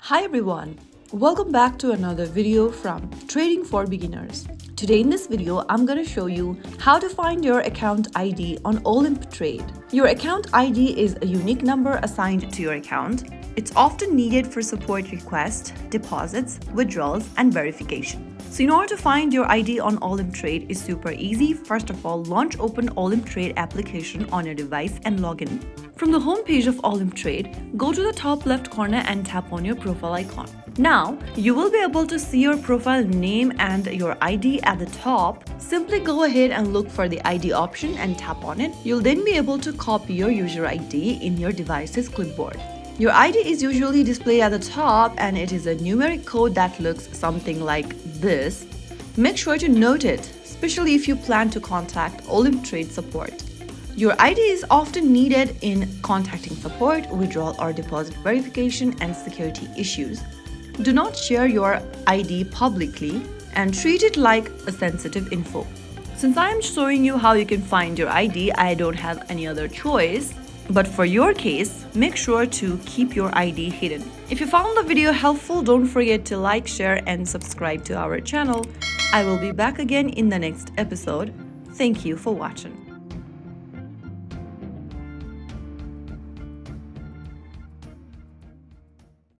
Hi everyone, welcome back to another video from Trading for Beginners. Today in this video, I'm going to show you how to find your account ID on Olymp Trade. Your account ID is a unique number assigned to your account. It's often needed for support requests, deposits, withdrawals, and verification. So in order to find your ID on Olymp Trade is super easy. First of all, launch open Olymp Trade application on your device and log in. From the home page of Olymp Trade, go to the top left corner and tap on your profile icon. Now, you will be able to see your profile name and your ID at the top. Simply go ahead and look for the ID option and tap on it. You'll then be able to copy your user ID in your device's clipboard. Your ID is usually displayed at the top and it is a numeric code that looks something like this. Make sure to note it, especially if you plan to contact Olymp Trade support. Your ID is often needed in contacting support, withdrawal or deposit verification, and security issues. Do not share your ID publicly and treat it like a sensitive info. Since I am showing you how you can find your ID, I don't have any other choice. But for your case, make sure to keep your ID hidden. If you found the video helpful, don't forget to like, share, and subscribe to our channel. I will be back again in the next episode. Thank you for watching.